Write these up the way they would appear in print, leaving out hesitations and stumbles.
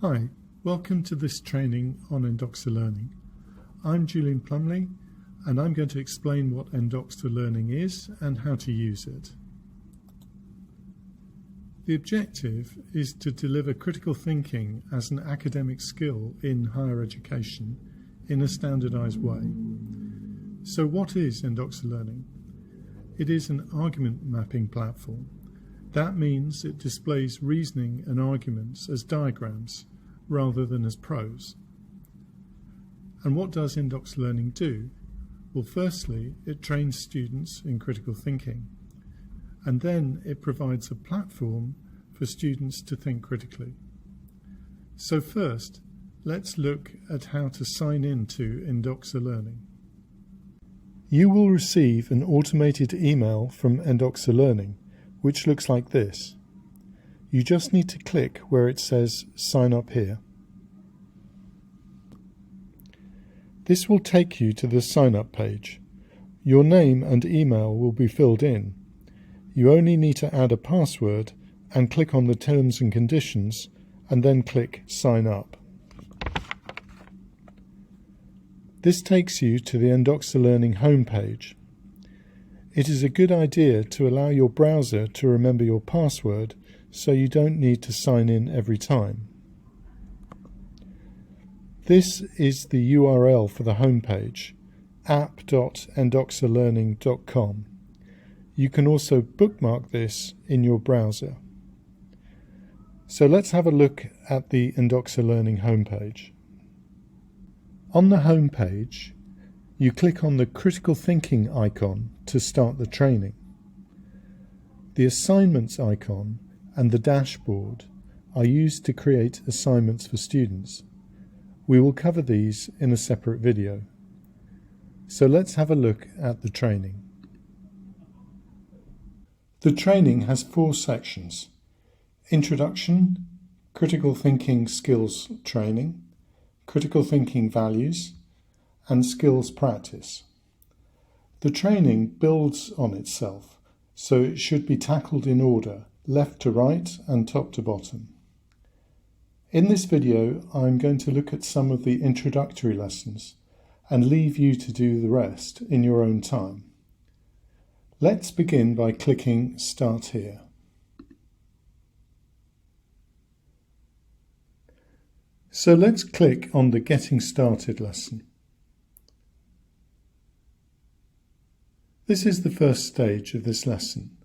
Hi, welcome to this training on Endoxa Learning. I'm Julian Plumley and I'm going to explain what Endoxa Learning is and how to use it. The objective is to deliver critical thinking as an academic skill in higher education in a standardized way. So what is Endoxa Learning? It is an argument mapping platform. That means it displays reasoning and arguments as diagrams rather than as prose. And what does Endoxa Learning do? Well, firstly, it trains students in critical thinking, and then it provides a platform for students to think critically. So first, let's look at how to sign in to Endoxa Learning. You will receive an automated email from Endoxa Learning, which looks like this. You just need to click where it says Sign Up Here. This will take you to the sign up page. Your name and email will be filled in. You only need to add a password and click on the terms and conditions and then click Sign Up. This takes you to the Endoxa Learning homepage. It is a good idea to allow your browser to remember your password so you don't need to sign in every time. This is the URL for the homepage, app.endoxalearning.com. You can also bookmark this in your browser. So let's have a look at the Endoxa Learning homepage. On the homepage, you click on the critical thinking icon to start the training. The assignments icon and the dashboard are used to create assignments for students. We will cover these in a separate video. So let's have a look at the training. The training has 4 sections: Introduction, Critical Thinking Skills Training, Critical Thinking Values, and Skills Practice. The training builds on itself, so it should be tackled in order, left to right and top to bottom. In this video, I'm going to look at some of the introductory lessons and leave you to do the rest in your own time. Let's begin by clicking Start Here. So let's click on the Getting Started lesson. This is the first stage of this lesson.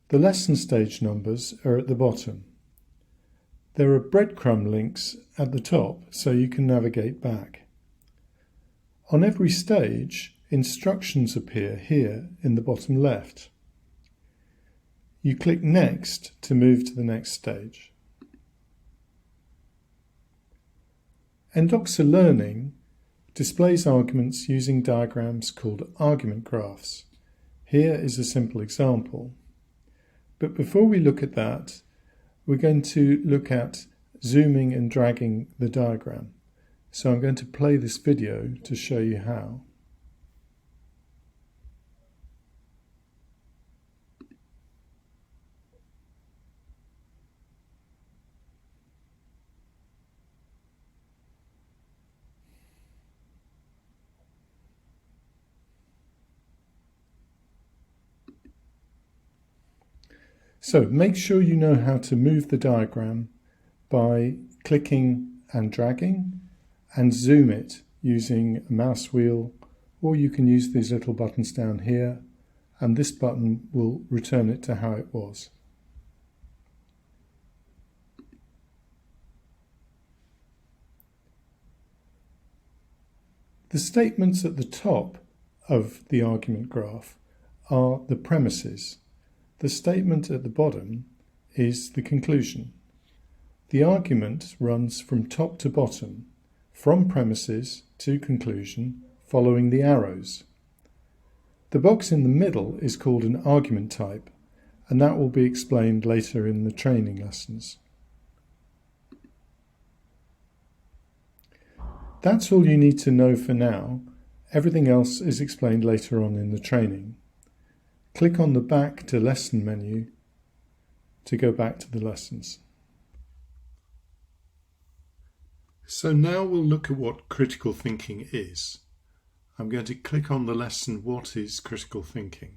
The lesson stage numbers are at the bottom. There are breadcrumb links at the top so you can navigate back. On every stage, instructions appear here in the bottom left. You click Next to move to the next stage. Endoxa Learning displays arguments using diagrams called argument graphs. Here is a simple example. But before we look at that, we're going to look at zooming and dragging the diagram. So I'm going to play this video to show you how. So make sure you know how to move the diagram by clicking and dragging, and zoom it using a mouse wheel, or you can use these little buttons down here, and this button will return it to how it was. The statements at the top of the argument graph are the premises. The statement at the bottom is the conclusion. The argument runs from top to bottom, from premises to conclusion, following the arrows. The box in the middle is called an argument type, and that will be explained later in the training lessons. That's all you need to know for now. Everything else is explained later on in the training. Click on the Back to Lesson menu to go back to the lessons. So now we'll look at what critical thinking is. I'm going to click on the lesson, What is Critical Thinking?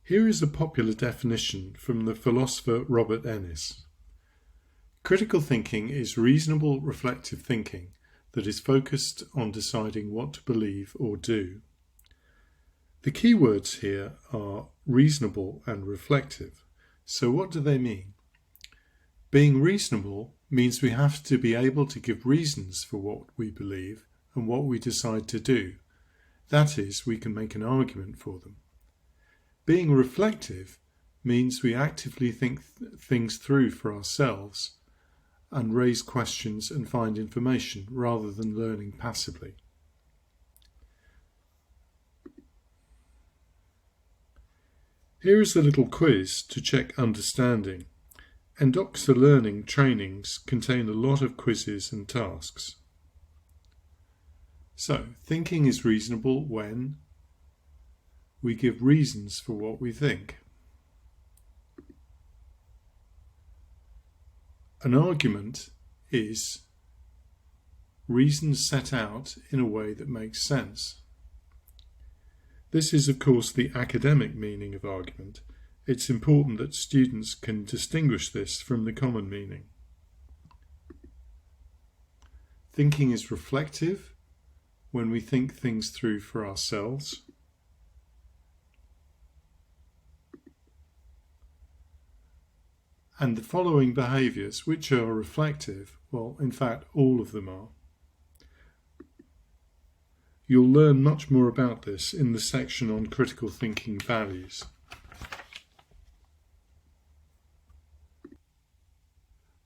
Here is a popular definition from the philosopher Robert Ennis. Critical thinking is reasonable reflective thinking that is focused on deciding what to believe or do. The key words here are reasonable and reflective. So what do they mean? Being reasonable means we have to be able to give reasons for what we believe and what we decide to do. That is, we can make an argument for them. Being reflective means we actively think things through for ourselves and raise questions and find information rather than learning passively. Here is a little quiz to check understanding. Endoxa Learning trainings contain a lot of quizzes and tasks. So, thinking is reasonable when we give reasons for what we think. An argument is reasons set out in a way that makes sense. This is, of course, the academic meaning of argument. It's important that students can distinguish this from the common meaning. Thinking is reflective when we think things through for ourselves. And the following behaviours, which are reflective, well, in fact, all of them are. You'll learn much more about this in the section on critical thinking values.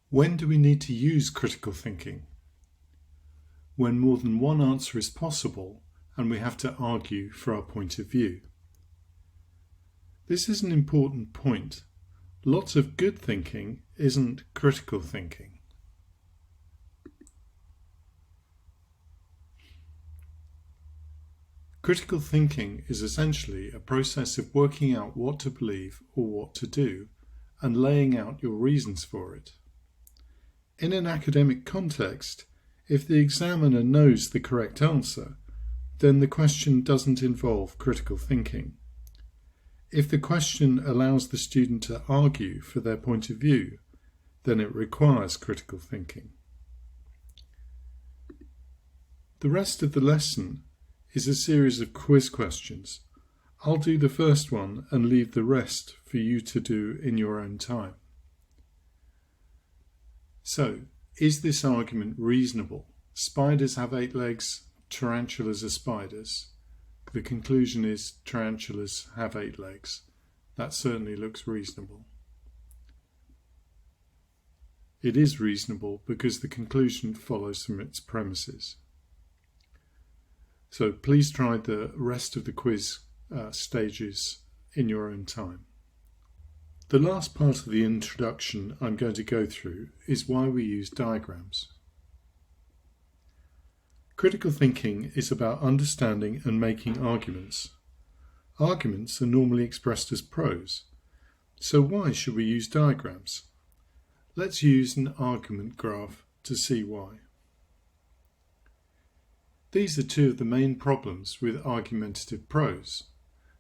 When do we need to use critical thinking? When more than one answer is possible and we have to argue for our point of view. This is an important point. Lots of good thinking isn't critical thinking. Critical thinking is essentially a process of working out what to believe or what to do and laying out your reasons for it. In an academic context, if the examiner knows the correct answer, then the question doesn't involve critical thinking. If the question allows the student to argue for their point of view, then it requires critical thinking. The rest of the lesson is a series of quiz questions. I'll do the first one and leave the rest for you to do in your own time. So, is this argument reasonable? Spiders have 8 legs, tarantulas are spiders. The conclusion is tarantulas have 8 legs. That certainly looks reasonable. It is reasonable because the conclusion follows from its premises. So please try the rest of the quiz stages in your own time. The last part of the introduction I'm going to go through is why we use diagrams. Critical thinking is about understanding and making arguments. Arguments are normally expressed as prose. So why should we use diagrams? Let's use an argument graph to see why. These are 2 of the main problems with argumentative prose.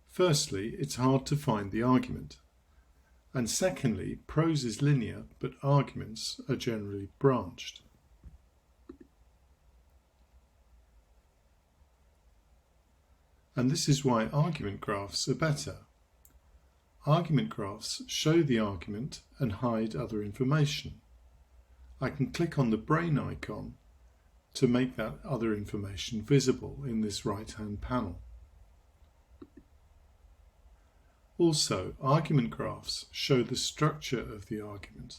Firstly, it's hard to find the argument. And secondly, prose is linear, but arguments are generally branched. And this is why argument graphs are better. Argument graphs show the argument and hide other information. I can click on the brain icon to make that other information visible in this right-hand panel. Also, argument graphs show the structure of the argument.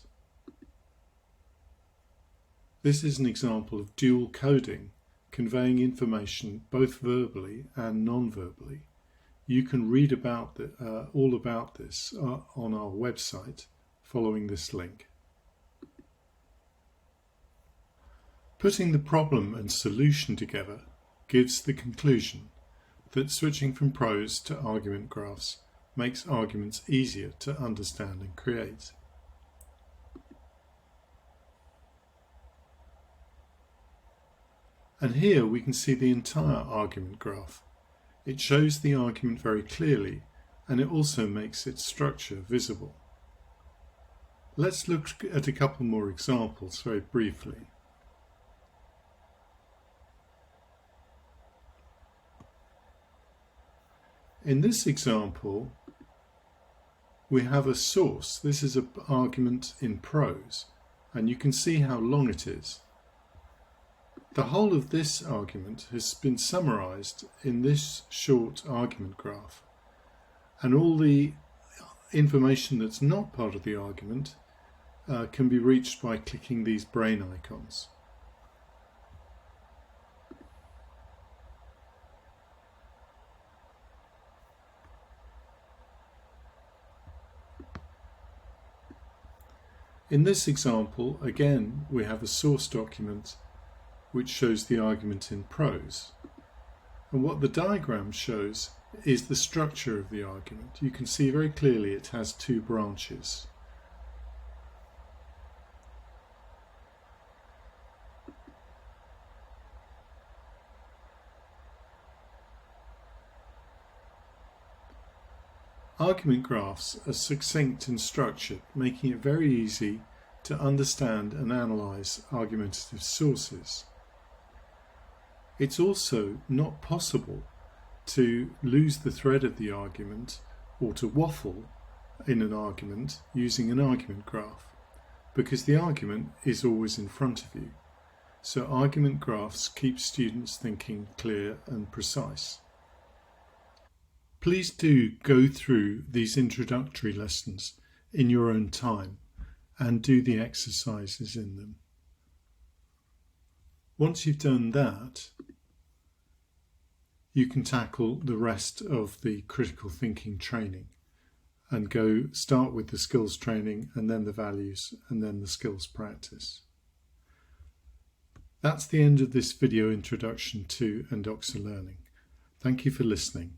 This is an example of dual coding, conveying information both verbally and non-verbally. You can read about all about this on our website following this link. Putting the problem and solution together gives the conclusion that switching from prose to argument graphs makes arguments easier to understand and create. And here we can see the entire argument graph. It shows the argument very clearly, and it also makes its structure visible. Let's look at a couple more examples very briefly. In this example, we have a source. This is an argument in prose, and you can see how long it is. The whole of this argument has been summarized in this short argument graph, and all the information that's not part of the argument can be reached by clicking these brain icons. In this example, again, we have a source document which shows the argument in prose. And what the diagram shows is the structure of the argument. You can see very clearly it has two branches. Argument graphs are succinct and structured, making it very easy to understand and analyze argumentative sources. It's also not possible to lose the thread of the argument or to waffle in an argument using an argument graph, because the argument is always in front of you. So argument graphs keep students thinking clear and precise. Please do go through these introductory lessons in your own time and do the exercises in them. Once you've done that, you can tackle the rest of the critical thinking training and start with the skills training and then the values and then the skills practice. That's the end of this video introduction to Endoxa Learning. Thank you for listening.